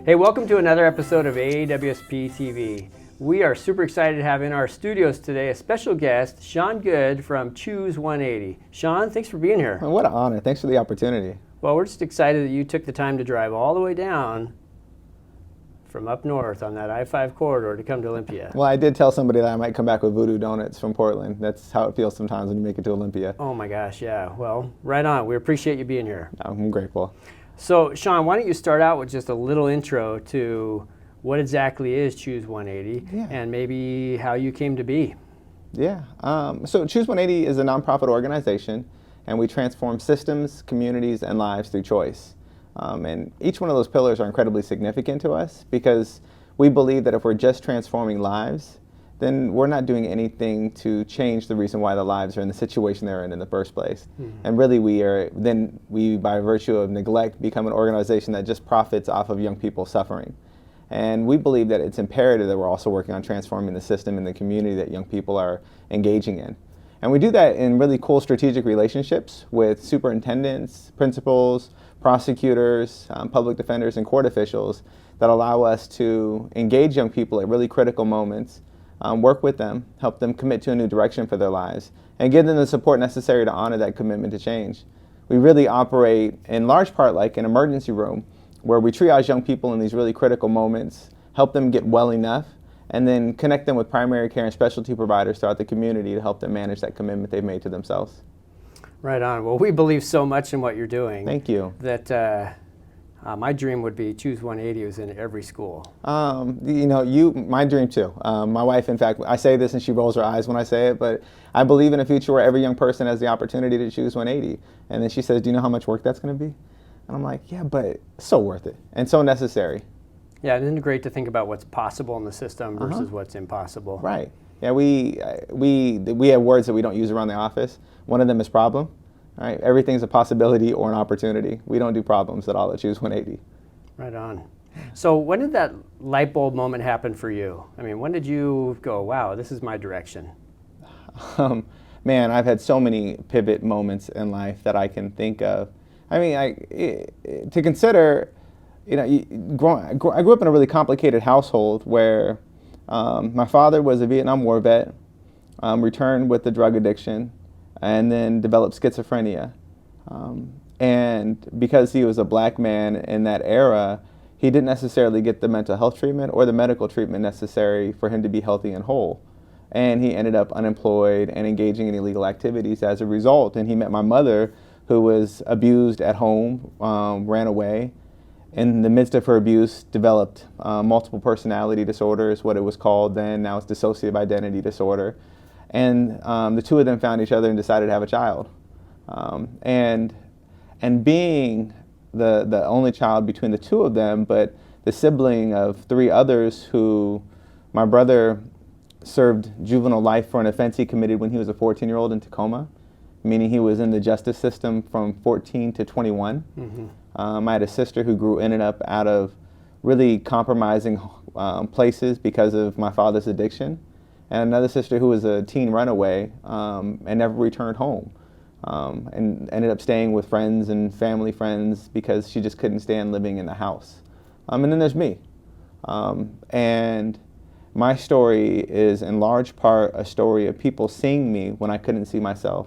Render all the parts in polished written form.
Hey, welcome to another episode of AWSP TV. We are super excited to have in our studios today a special guest, Sean Goode from Choose 180. Sean, thanks for being here. What an honor. Thanks for the opportunity. Well, we're just excited that you took the time to drive all the way down from up north on that I-5 corridor to come to Olympia. Well, I did tell somebody that I might come back with voodoo donuts from Portland. That's how it feels sometimes when you make it to Olympia. Oh my gosh, yeah. Well, right on. We appreciate you being here. I'm grateful. So, Sean, why don't you start out with just a little intro to what exactly is Choose 180 and maybe how you came to be. Yeah. So Choose 180 is a nonprofit organization, and we transform systems, communities, and lives through choice. And each one of those pillars are incredibly significant to us because we believe that if we're just transforming lives, then we're not doing anything to change the reason why the lives are in the situation they're in the first place. And really we, by virtue of neglect, become an organization that just profits off of young people suffering. And we believe that it's imperative that we're also working on transforming the system and the community that young people are engaging in. And we do that in really cool strategic relationships with superintendents, principals, prosecutors, public defenders, and court officials that allow us to engage young people at really critical moments, work with them, help them commit to a new direction for their lives, and give them the support necessary to honor that commitment to change. We really operate in large part like an emergency room where we triage young people in these really critical moments, help them get well enough, and then connect them with primary care and specialty providers throughout the community to help them manage that commitment they've made to themselves. Right on. Well, we believe so much in what you're doing. Thank you. That my dream would be Choose 180 was in every school. My dream too. My wife, in fact, I say this and she rolls her eyes when I say it, but I believe in a future where every young person has the opportunity to choose 180. And then she says, do you know how much work that's going to be? And I'm like, yeah, but so worth it and so necessary. Yeah, isn't it great to think about what's possible in the system versus what's impossible? Right. Yeah, we have words that we don't use around the office. One of them is problem. Right? Everything's a possibility or an opportunity. We don't do problems at all at Choose 180. Right on. So when did that light bulb moment happen for you? I mean, when did you go, wow, this is my direction? Man, I've had so many pivot moments in life that I can think of. I mean, to consider, I grew up in a really complicated household where my father was a Vietnam War vet, returned with the drug addiction, and then developed schizophrenia. And because he was a black man in that era, he didn't necessarily get the mental health treatment or the medical treatment necessary for him to be healthy and whole. And he ended up unemployed and engaging in illegal activities as a result. And he met my mother, who was abused at home, ran away. In the midst of her abuse, developed multiple personality disorders, what it was called then. Now it's dissociative identity disorder. And the two of them found each other and decided to have a child. And being the only child between the two of them, but the sibling of three others who my brother served juvenile life for an offense he committed when he was a 14-year-old in Tacoma, meaning he was in the justice system from 14 to 21. I had a sister who grew in and up out of really compromising places because of my father's addiction, and another sister who was a teen runaway and never returned home, and ended up staying with friends and family friends because she just couldn't stand living in the house. And then there's me. And my story is in large part a story of people seeing me when I couldn't see myself,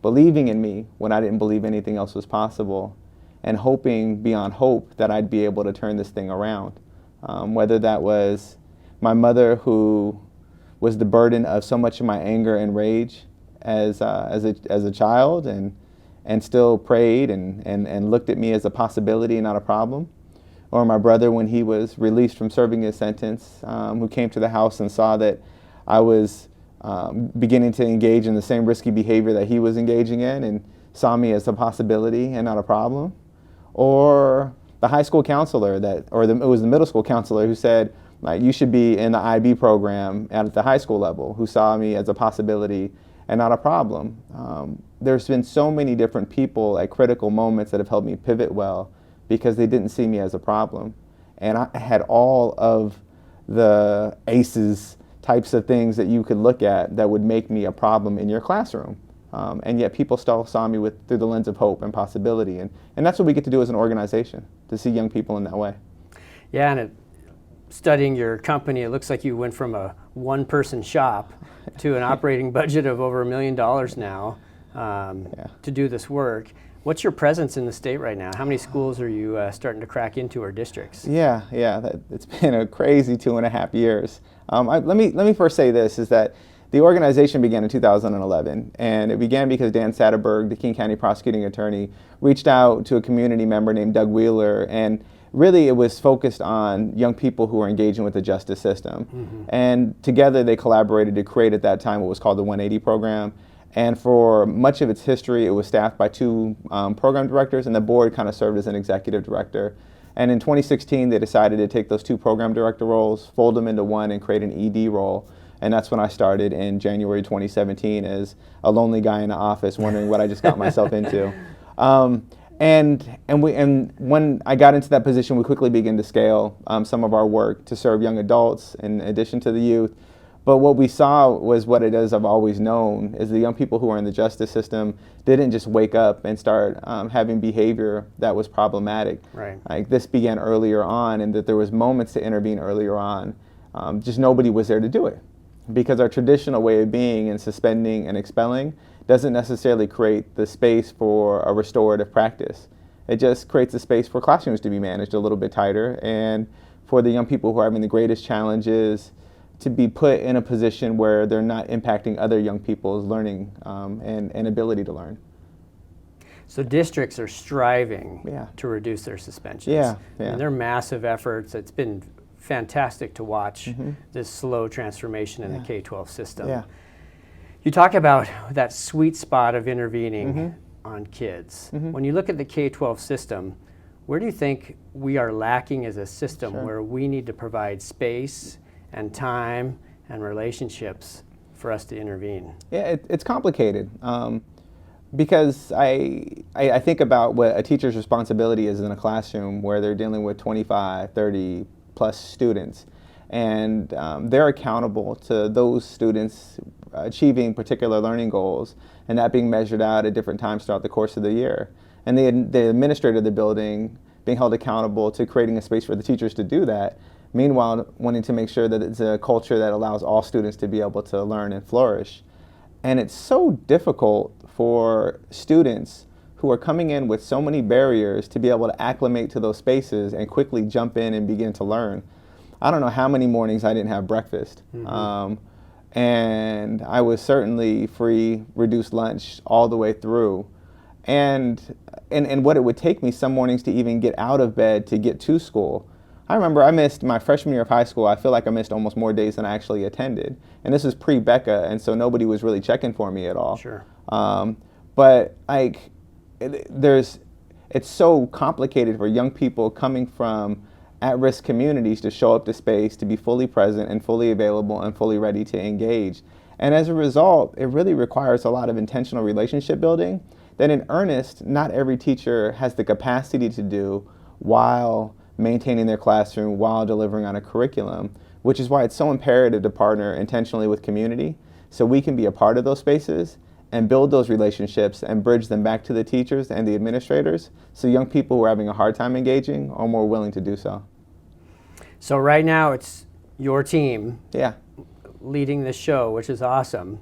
believing in me when I didn't believe anything else was possible, and hoping beyond hope that I'd be able to turn this thing around. Whether that was my mother, who was the burden of so much of my anger and rage as a child, and still prayed and looked at me as a possibility and not a problem. Or my brother, when he was released from serving his sentence, who came to the house and saw that I was beginning to engage in the same risky behavior that he was engaging in and saw me as a possibility and not a problem. Or the high school counselor it was the middle school counselor who said, like, you should be in the IB program at the high school level, who saw me as a possibility and not a problem. There's been so many different people at critical moments that have helped me pivot well because they didn't see me as a problem. And I had all of the ACEs types of things that you could look at that would make me a problem in your classroom. And yet people still saw me through the lens of hope and possibility. And that's what we get to do as an organization, to see young people in that way. Yeah, and studying your company, it looks like you went from a one-person shop to an operating budget of over $1 million now to do this work. What's your presence in the state right now? How many schools are you starting to crack into, or districts? Yeah, it's been a crazy 2.5 years. Let me first say this, is that the organization began in 2011, and it began because Dan Satterberg, the King County prosecuting attorney, reached out to a community member named Doug Wheeler, and really it was focused on young people who were engaging with the justice system. Mm-hmm. And together they collaborated to create at that time what was called the 180 program. And for much of its history, it was staffed by 2 program directors, and the board kind of served as an executive director. And in 2016, they decided to take those 2 program director roles, fold them into one, and create an ED role. And that's when I started in January 2017 as a lonely guy in the office wondering what I just got myself into. And when I got into that position, we quickly began to scale some of our work to serve young adults in addition to the youth. But what we saw was what it is I've always known, is the young people who are in the justice system didn't just wake up and start having behavior that was problematic. Right. Like, this began earlier on, and that there was moments to intervene earlier on. Just nobody was there to do it, because our traditional way of being in suspending and expelling doesn't necessarily create the space for a restorative practice. It just creates a space for classrooms to be managed a little bit tighter, and for the young people who are having the greatest challenges to be put in a position where they're not impacting other young people's learning and ability to learn. So districts are striving to reduce their suspensions. Yeah. And they're massive efforts. It's been fantastic to watch this slow transformation in the K-12 system. Yeah. You talk about that sweet spot of intervening on kids. When you look at the K-12 system, where do you think we are lacking as a system where we need to provide space and time and relationships for us to intervene? Yeah, it's complicated because I think about what a teacher's responsibility is in a classroom where they're dealing with 25, 30 plus students, and they're accountable to those students achieving particular learning goals, and that being measured out at different times throughout the course of the year. And the administrator of the building being held accountable to creating a space for the teachers to do that, meanwhile wanting to make sure that it's a culture that allows all students to be able to learn and flourish. And it's so difficult for students who are coming in with so many barriers to be able to acclimate to those spaces and quickly jump in and begin to learn. I don't know how many mornings I didn't have breakfast. And I was certainly free, reduced lunch all the way through. And what it would take me some mornings to even get out of bed to get to school. I remember I missed my freshman year of high school. I feel like I missed almost more days than I actually attended. And this is pre-Becca, and so nobody was really checking for me at all. Sure. But like, it's so complicated for young people coming from at-risk communities to show up to space, to be fully present and fully available and fully ready to engage. And as a result, it really requires a lot of intentional relationship building that in earnest, not every teacher has the capacity to do while maintaining their classroom, while delivering on a curriculum, which is why it's so imperative to partner intentionally with community so we can be a part of those spaces and build those relationships and bridge them back to the teachers and the administrators so young people who are having a hard time engaging are more willing to do so. So right now it's your team Yeah. leading this show, which is awesome.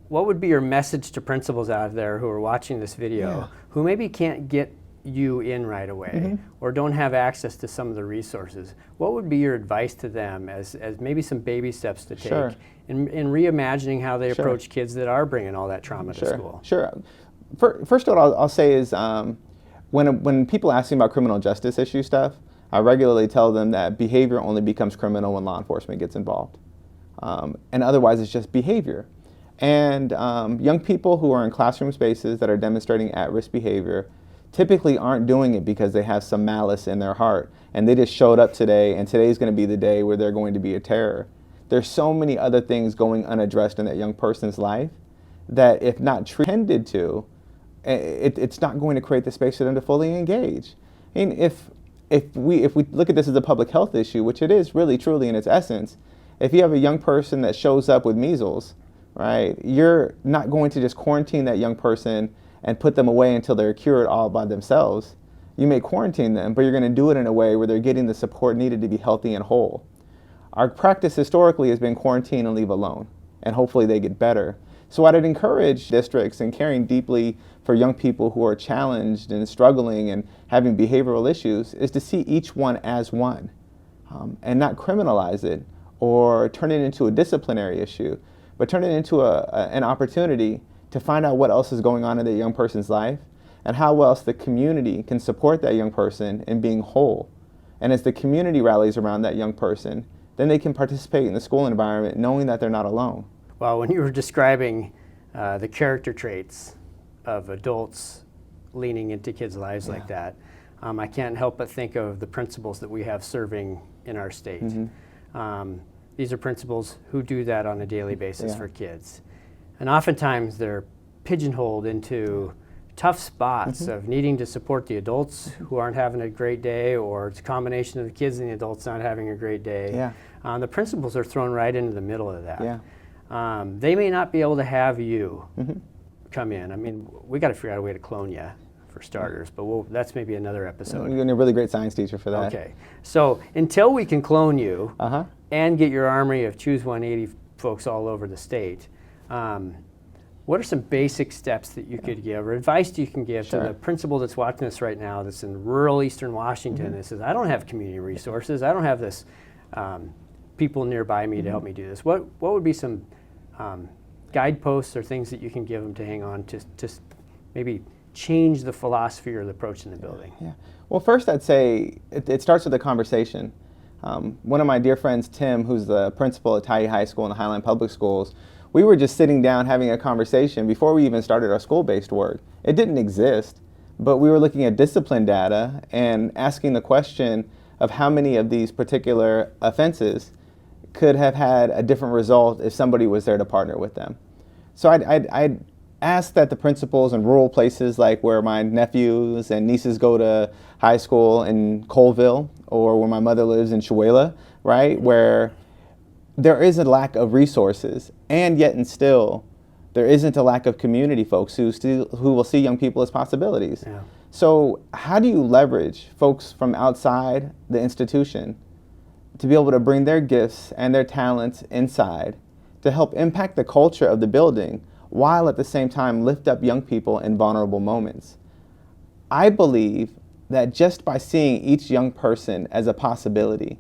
What would be your message to principals out there who are watching this video who maybe can't get you in right away or don't have access to some of the resources? What would be your advice to them as maybe some baby steps to take in reimagining how they approach kids that are bringing all that trauma to school? Sure. First of all, I'll say is when people ask me about criminal justice issue stuff, I regularly tell them that behavior only becomes criminal when law enforcement gets involved. And otherwise it's just behavior. And young people who are in classroom spaces that are demonstrating at-risk behavior typically aren't doing it because they have some malice in their heart and they just showed up today and today's going to be the day where they're going to be a terror. There's so many other things going unaddressed in that young person's life that if not tended to, it's not going to create the space for them to fully engage. I mean, if we look at this as a public health issue, which it is really truly in its essence, if you have a young person that shows up with measles, right, you're not going to just quarantine that young person and put them away until they're cured all by themselves. You may quarantine them, but you're going to do it in a way where they're getting the support needed to be healthy and whole. Our practice historically has been quarantine and leave alone, and hopefully they get better. So I'd encourage districts in caring deeply for young people who are challenged and struggling and having behavioral issues is to see each one as one, and not criminalize it or turn it into a disciplinary issue, but turn it into an opportunity to find out what else is going on in that young person's life and how else the community can support that young person in being whole. And as the community rallies around that young person, then they can participate in the school environment knowing that they're not alone. Well, when you were describing the character traits of adults leaning into kids' lives like that, I can't help but think of the principals that we have serving in our state. These are principals who do that on a daily basis for kids. And oftentimes they're pigeonholed into tough spots of needing to support the adults who aren't having a great day, or it's a combination of the kids and the adults not having a great day. The principals are thrown right into the middle of that. They may not be able to have you come in. I mean, we got to figure out a way to clone you, for starters, but that's maybe another episode. You're a really great science teacher for that. Okay, so until we can clone you and get your army of Choose 180 folks all over the state, what are some basic steps that you could give, or advice you can give to the principal that's watching this right now that's in rural Eastern Washington that says, I don't have community resources, I don't have this people nearby me to help me do this. What would be some guideposts or things that you can give them to hang on to maybe change the philosophy or the approach in the building? Well, first I'd say it starts with a conversation. One of my dear friends, Tim, who's the principal at Tye High School and the Highline Public Schools, we were just sitting down having a conversation before we even started our school-based work. It didn't exist, but we were looking at discipline data and asking the question of how many of these particular offenses could have had a different result if somebody was there to partner with them. So I'd ask that the principals in rural places, like where my nephews and nieces go to high school in Colville, or where my mother lives in Chewelah, right, where there is a lack of resources, and yet and still there isn't a lack of community folks who will see young people as possibilities. So how do you leverage folks from outside the institution to be able to bring their gifts and their talents inside to help impact the culture of the building, while at the same time lift up young people in vulnerable moments? I believe that just by seeing each young person as a possibility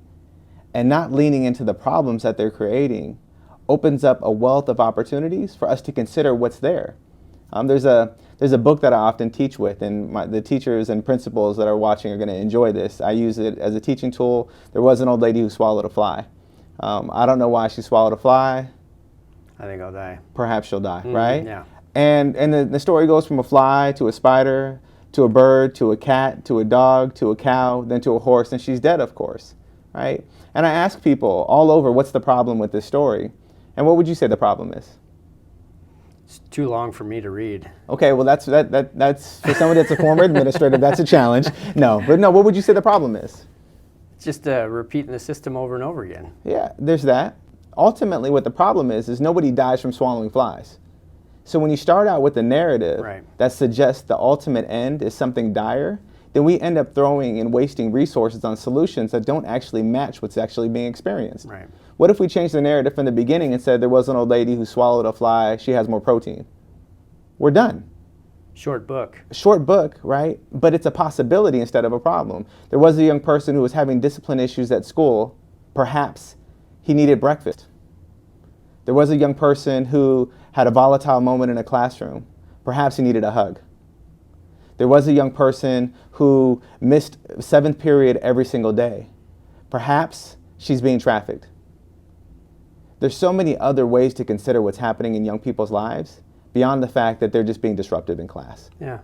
and not leaning into the problems that they're creating opens up a wealth of opportunities for us to consider what's there. There's a book that I often teach with, and the teachers and principals that are watching are going to enjoy this. I use it as a teaching tool. There was an old lady who swallowed a fly. I don't know why she swallowed a fly. I think I'll die. Perhaps she'll die, right? Yeah. And the story goes from a fly to a spider to a bird to a cat to a dog to a cow, then to a horse, and she's dead, of course, right? And I ask people all over, what's the problem with this story? And what would you say the problem is? It's too long for me to read. Okay, well that's for somebody that's a former administrator, that's a challenge. No, what would you say the problem is? It's just repeating the system over and over again. Yeah, there's that. Ultimately, what the problem is nobody dies from swallowing flies. So when you start out with a narrative that suggests the ultimate end is something dire, then we end up throwing and wasting resources on solutions that don't actually match what's actually being experienced. What if we changed the narrative from the beginning and said there was an old lady who swallowed a fly, she has more protein? We're done. Short book. Short book, right? But it's a possibility instead of a problem. There was a young person who was having discipline issues at school. Perhaps he needed breakfast. There was a young person who had a volatile moment in a classroom. Perhaps he needed a hug. There was a young person who missed 7th period every single day. Perhaps she's being trafficked. There's so many other ways to consider what's happening in young people's lives beyond the fact that they're just being disruptive in class. Yeah.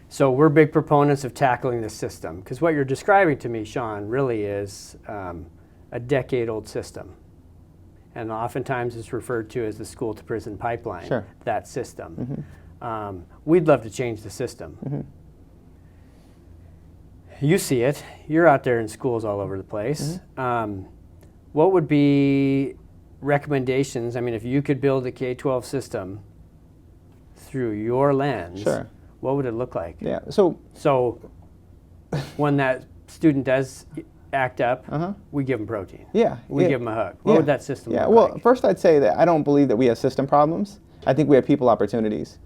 So we're big proponents of tackling the system, because what you're describing to me, Sean, really is a decade-old system. And oftentimes it's referred to as the school-to-prison pipeline, that system. We'd love to change the system. You see it. You're out there in schools all over the place. What would be recommendations? I mean, if you could build a K-12 system through your lens, what would it look like? Yeah. So when that student does act up, we give them protein. Yeah. We give them a hug. What would that system look well, like? first I'd say that I don't believe that we have system problems. I think we have people opportunities.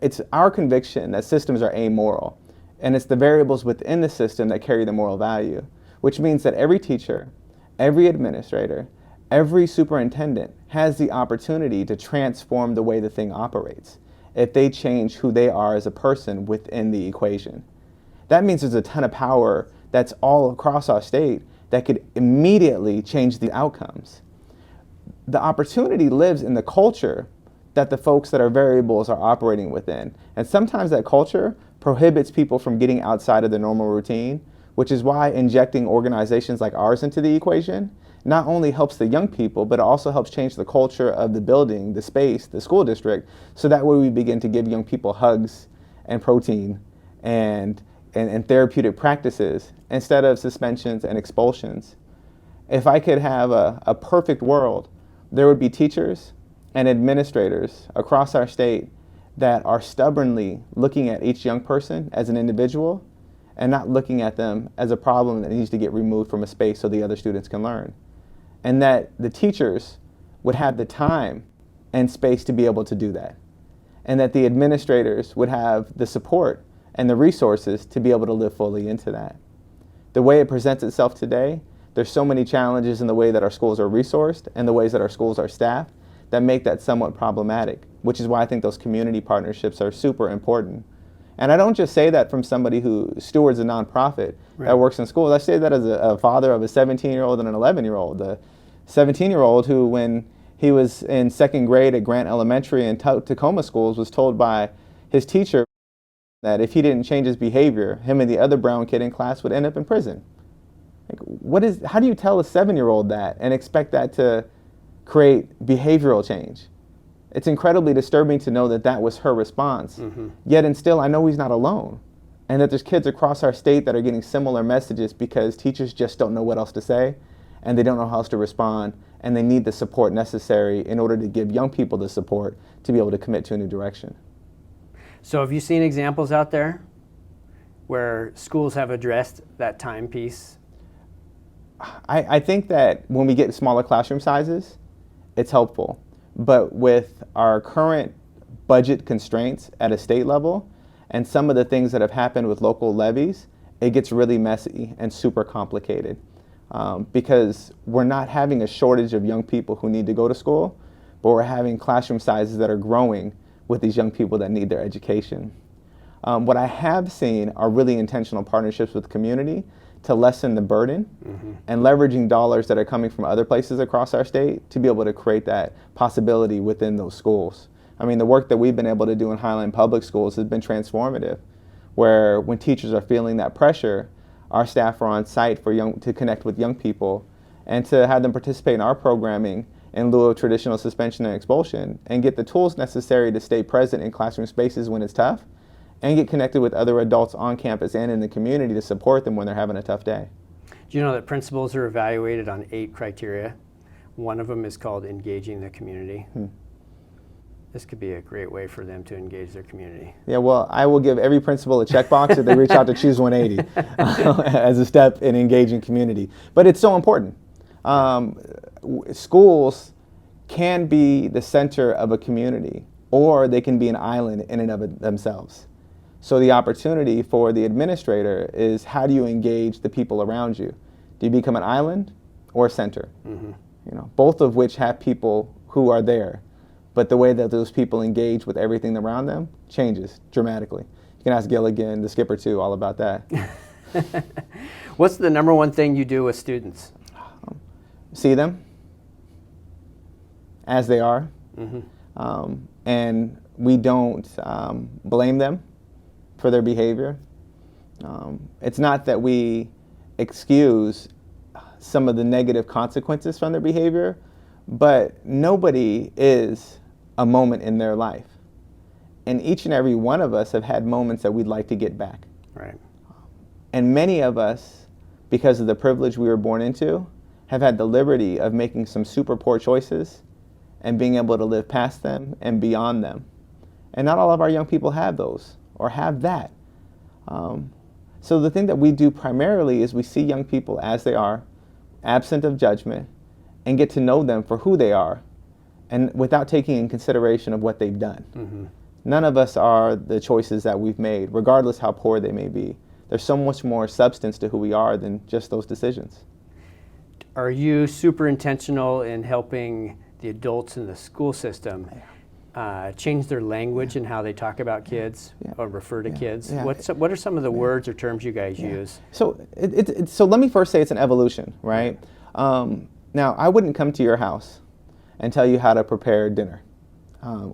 It's our conviction that systems are amoral, and it's the variables within the system that carry the moral value, which means that every teacher, every administrator, every superintendent has the opportunity to transform the way the thing operates if they change who they are as a person within the equation. That means there's a ton of power that's all across our state that could immediately change the outcomes. The opportunity lives in the culture that the folks that are variables are operating within. And sometimes that culture prohibits people from getting outside of the normal routine, which is why injecting organizations like ours into the equation not only helps the young people, but it also helps change the culture of the building, the space, the school district, so that way we begin to give young people hugs and protein and therapeutic practices instead of suspensions and expulsions. If I could have a perfect world, there would be teachers and administrators across our state that are stubbornly looking at each young person as an individual and not looking at them as a problem that needs to get removed from a space so the other students can learn. And that the teachers would have the time and space to be able to do that. And that the administrators would have the support and the resources to be able to live fully into that. The way it presents itself today, there's so many challenges in the way that our schools are resourced and the ways that our schools are staffed that make that somewhat problematic, which is why I think those community partnerships are super important. And I don't just say that from somebody who stewards a nonprofit that works in schools. I say that as a father of a 17-year-old and an 11-year-old. The 17-year-old who, when he was in second grade at Grant Elementary in Tacoma schools, was told by his teacher that if he didn't change his behavior, him and the other brown kid in class would end up in prison. Like, how do you tell a 7-year-old that and expect that to create behavioral change? It's incredibly disturbing to know that that was her response. Yet and still, I know he's not alone. And that there's kids across our state that are getting similar messages because teachers just don't know what else to say, and they don't know how else to respond, and they need the support necessary in order to give young people the support to be able to commit to a new direction. So have you seen examples out there where schools have addressed that time piece? I think that when we get smaller classroom sizes, it's helpful. But with our current budget constraints at a state level and some of the things that have happened with local levies, it gets really messy and super complicated because we're not having a shortage of young people who need to go to school, but we're having classroom sizes that are growing with these young people that need their education. What I have seen are really intentional partnerships with the community to lessen the burden and leveraging dollars that are coming from other places across our state to be able to create that possibility within those schools. I mean, the work that we've been able to do in Highline Public Schools has been transformative, where when teachers are feeling that pressure, our staff are on site to connect with young people and to have them participate in our programming in lieu of traditional suspension and expulsion and get the tools necessary to stay present in classroom spaces when it's tough and get connected with other adults on campus and in the community to support them when they're having a tough day. Do you know that principals are evaluated on 8 criteria? One of them is called engaging the community. This could be a great way for them to engage their community. Yeah, well, I will give every principal a checkbox if they reach out to Choose 180 as a step in engaging community. But it's so important. Schools can be the center of a community, or they can be an island in and of themselves. So the opportunity for the administrator is, how do you engage the people around you? Do you become an island or a center? You know, both of which have people who are there, but the way that those people engage with everything around them changes dramatically. You can ask Gilligan, the skipper too, all about that. What's the number one thing you do with students? See them as they are, and we don't blame them for their behavior. It's not that we excuse some of the negative consequences from their behavior, but nobody is a moment in their life. And each and every one of us have had moments that we'd like to get back. Right. And many of us, because of the privilege we were born into, have had the liberty of making some super poor choices and being able to live past them and beyond them. And not all of our young people have those or have that. So the thing that we do primarily is we see young people as they are, absent of judgment, and get to know them for who they are, and without taking in consideration of what they've done. Mm-hmm. None of us are the choices that we've made, regardless how poor they may be. There's so much more substance to who we are than just those decisions. Are you super intentional in helping the adults in the school system change their language and how they talk about kids or refer to kids? Yeah. What are some of the words or terms you guys use? So, so let me first say it's an evolution, right? Now, I wouldn't come to your house and tell you how to prepare dinner.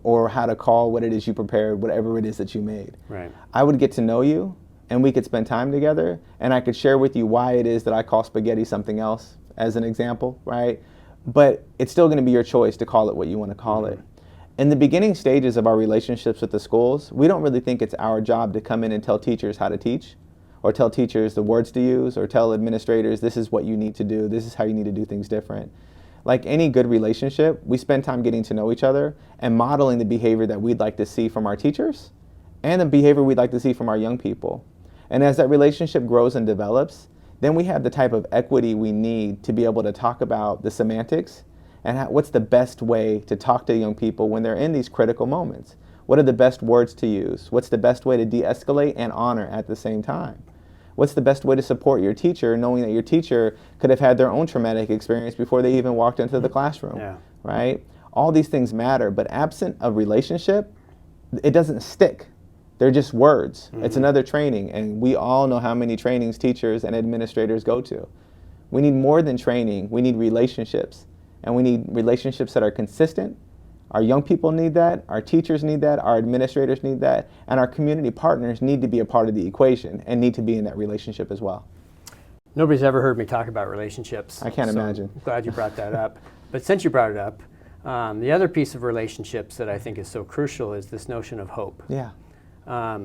Or how to call what it is you prepared, whatever it is that you made. Right. I would get to know you, and we could spend time together, and I could share with you why it is that I call spaghetti something else, as an example, right? But it's still going to be your choice to call it what you want to call it. In the beginning stages of our relationships with the schools, we don't really think it's our job to come in and tell teachers how to teach, or tell teachers the words to use, or tell administrators this is what you need to do, this is how you need to do things different. Like any good relationship, we spend time getting to know each other and modeling the behavior that we'd like to see from our teachers and the behavior we'd like to see from our young people. And as that relationship grows and develops, then we have the type of equity we need to be able to talk about the semantics and what's the best way to talk to young people when they're in these critical moments. What are the best words to use? What's the best way to de-escalate and honor at the same time? What's the best way to support your teacher, knowing that your teacher could have had their own traumatic experience before they even walked into the classroom, right? All these things matter, but absent of relationship, it doesn't stick. They're just words. It's another training, and we all know how many trainings teachers and administrators go to. We need more than training. We need relationships, and we need relationships that are consistent. Our young people need that, our teachers need that, our administrators need that, and our community partners need to be a part of the equation and need to be in that relationship as well. Nobody's ever heard me talk about relationships. I can't imagine. I'm glad you brought that up. But since you brought it up, the other piece of relationships that I think is so crucial is this notion of hope. Yeah. How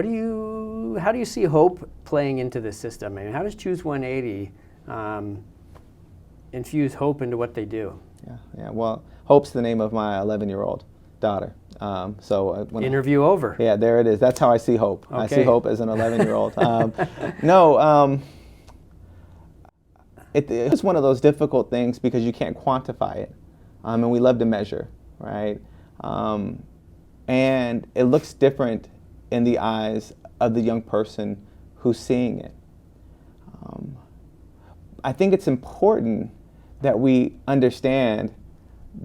do you see hope playing into this system? I mean, how does Choose 180 infuse hope into what they do? Yeah. Well, Hope's the name of my 11-year-old daughter. Interview over. Yeah, there it is. That's how I see hope. Okay. I see hope as an 11-year-old. It's one of those difficult things because you can't quantify it, and we love to measure, right? And it looks different in the eyes of the young person who's seeing it. I think it's important that we understand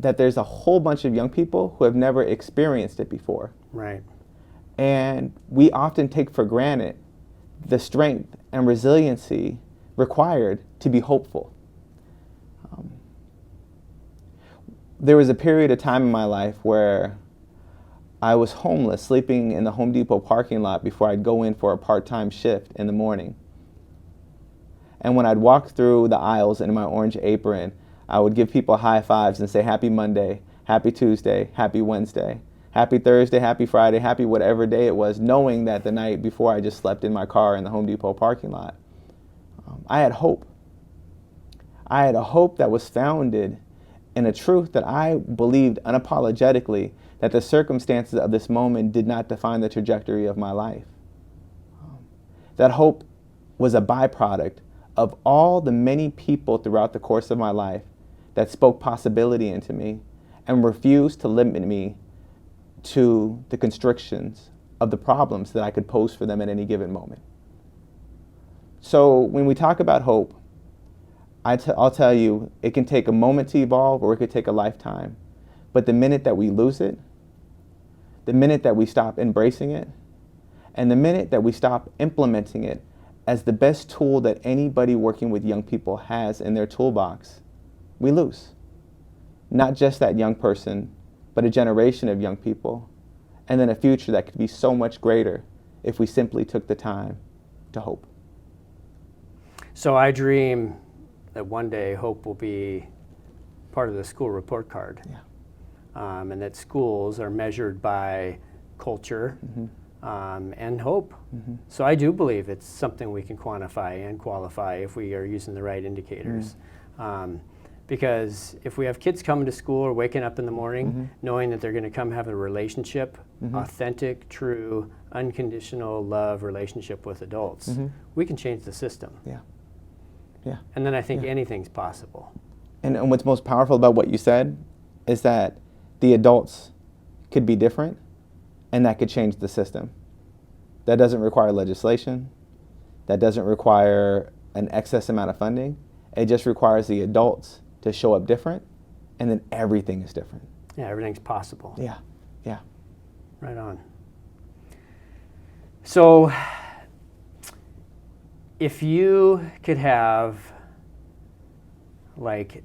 that there's a whole bunch of young people who have never experienced it before. Right. And we often take for granted the strength and resiliency required to be hopeful. There was a period of time in my life where I was homeless, sleeping in the Home Depot parking lot before I'd go in for a part-time shift in the morning. And when I'd walk through the aisles in my orange apron, I would give people high fives and say, Happy Monday, Happy Tuesday, Happy Wednesday, Happy Thursday, Happy Friday, Happy whatever day it was, knowing that the night before I just slept in my car in the Home Depot parking lot. I had hope. I had a hope that was founded in a truth that I believed unapologetically, that the circumstances of this moment did not define the trajectory of my life. That hope was a byproduct of all the many people throughout the course of my life that spoke possibility into me and refused to limit me to the constrictions of the problems that I could pose for them at any given moment. So when we talk about hope, I'll tell you, it can take a moment to evolve or it could take a lifetime. But the minute that we lose it, the minute that we stop embracing it, and the minute that we stop implementing it as the best tool that anybody working with young people has in their toolbox, we lose. Not just that young person, but a generation of young people, and then a future that could be so much greater if we simply took the time to hope. So I dream that one day hope will be part of the school report card. Yeah. And that schools are measured by culture and hope. So I do believe it's something we can quantify and qualify if we are using the right indicators. Because if we have kids coming to school or waking up in the morning knowing that they're going to come have a relationship, authentic, true, unconditional love relationship with adults, we can change the system. Yeah. Yeah. And then I think anything's possible. And what's most powerful about what you said is that the adults could be different, and that could change the system. That doesn't require legislation. That doesn't require an excess amount of funding. It just requires the adults to show up different, and then everything is different. Yeah, everything's possible. Yeah, yeah. Right on. So, if you could have like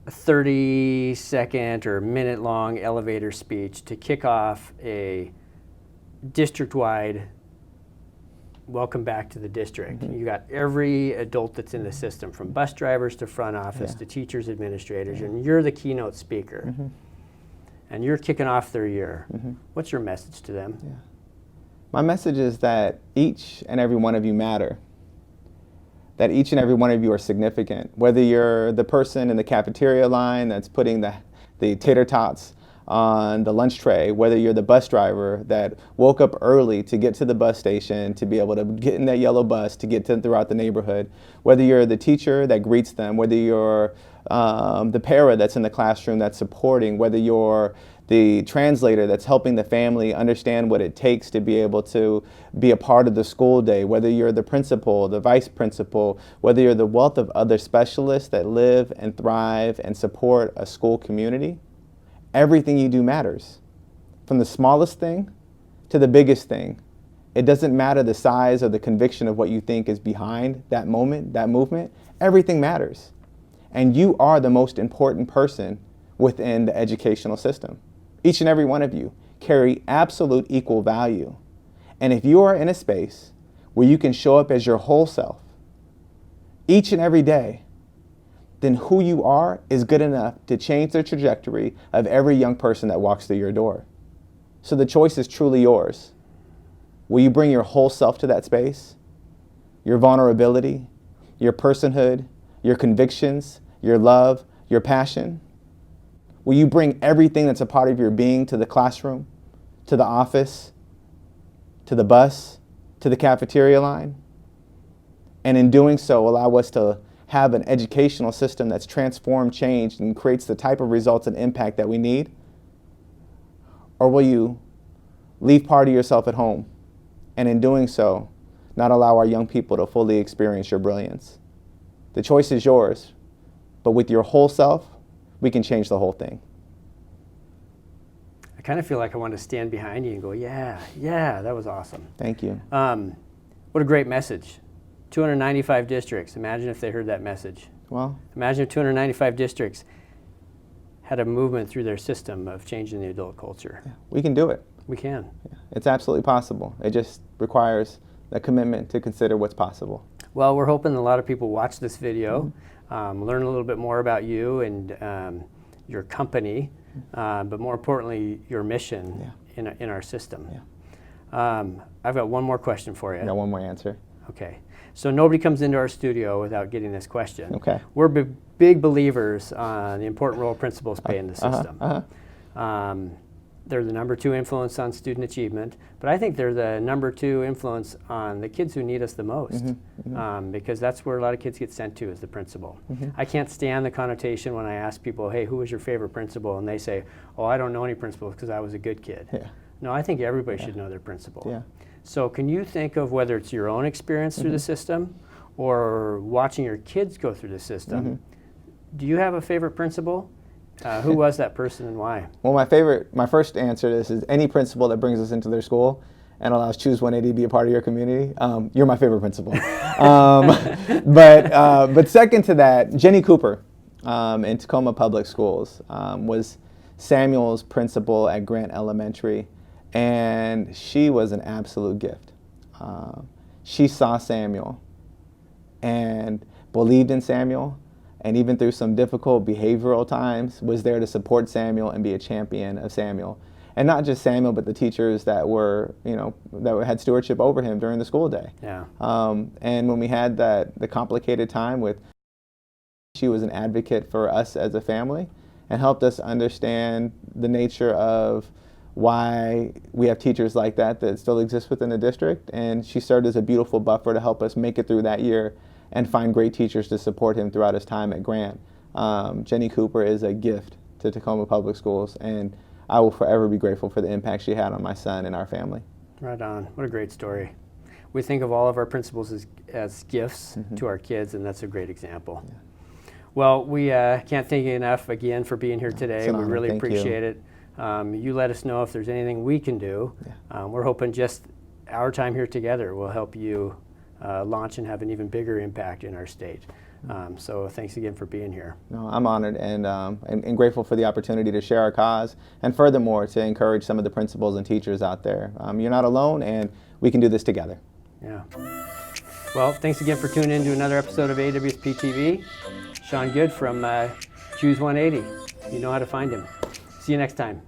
a 30-second or minute-long elevator speech to kick off a district-wide welcome back to the district. You got every adult that's in the system, from bus drivers to front office to teachers, administrators, and you're the keynote speaker. And you're kicking off their year. What's your message to them? Yeah. My message is that each and every one of you matter. That each and every one of you are significant. Whether you're the person in the cafeteria line that's putting the tater tots on the lunch tray, whether you're the bus driver that woke up early to get to the bus station, to be able to get in that yellow bus, to get throughout the neighborhood, whether you're the teacher that greets them, whether you're the para that's in the classroom that's supporting, whether you're the translator that's helping the family understand what it takes to be able to be a part of the school day, whether you're the principal, the vice principal, whether you're the wealth of other specialists that live and thrive and support a school community. Everything you do matters, from the smallest thing to the biggest thing. It doesn't matter the size or the conviction of what you think is behind that moment, that movement. Everything matters. And you are the most important person within the educational system. Each and every one of you carry absolute equal value. And if you are in a space where you can show up as your whole self each and every day, then who you are is good enough to change the trajectory of every young person that walks through your door. So the choice is truly yours. Will you bring your whole self to that space? Your vulnerability, your personhood, your convictions, your love, your passion? Will you bring everything that's a part of your being to the classroom, to the office, to the bus, to the cafeteria line? And in doing so, allow us to have an educational system that's transformed, changed, and creates the type of results and impact that we need? Or will you leave part of yourself at home, and in doing so, not allow our young people to fully experience your brilliance? The choice is yours, but with your whole self, we can change the whole thing. I kind of feel like I want to stand behind you and go, yeah, that was awesome. Thank you. What a great message. 295 districts. Imagine if they heard that message. Well, imagine if 295 districts had a movement through their system of changing the adult culture. Yeah, we can do it. We can. Yeah, it's absolutely possible. It just requires a commitment to consider what's possible. Well, we're hoping a lot of people watch this video, learn a little bit more about you and your company, but more importantly, your mission in our system. Yeah. I've got one more question for you. I got one more answer. Okay. So nobody comes into our studio without getting this question. Okay. We're big believers on the important role principals play in the system. They're the #2 influence on student achievement, but I think they're the #2 influence on the kids who need us the most, because that's where a lot of kids get sent to, as the principal. I can't stand the connotation when I ask people, hey, who was your favorite principal? And they say, oh, I don't know any principals because I was a good kid. Yeah. No, I think everybody should know their principal. Yeah. So can you think of, whether it's your own experience through the system or watching your kids go through the system, do you have a favorite principal? Who was that person and why? Well, my first answer to this is any principal that brings us into their school and allows Choose 180 to be a part of your community, you're my favorite principal. But second to that, Jenny Cooper in Tacoma Public Schools was Samuel's principal at Grant Elementary, and she was an absolute gift. She saw Samuel and believed in Samuel, and even through some difficult behavioral times, was there to support Samuel and be a champion of Samuel. And not just Samuel, but the teachers that were, that had stewardship over him during the school day. Yeah. And when we had the complicated time with She was an advocate for us as a family and helped us understand the nature of why we have teachers like that still exist within the district. And she served as a beautiful buffer to help us make it through that year and find great teachers to support him throughout his time at Grant. Jenny Cooper is a gift to Tacoma Public Schools, and I will forever be grateful for the impact she had on my son and our family. Right on. What a great story. We think of all of our principals as gifts to our kids, and that's a great example. Yeah. Well, we can't thank you enough again for being here today. We really appreciate it. You let us know if there's anything we can do. Yeah. We're hoping just our time here together will help you launch and have an even bigger impact in our state. So thanks again for being here. No, I'm honored and grateful for the opportunity to share our cause, and furthermore to encourage some of the principals and teachers out there. You're not alone, and we can do this together. Yeah. Well, thanks again for tuning in to another episode of AWSP TV. Sean Goode from Choose 180. You know how to find him. See you next time.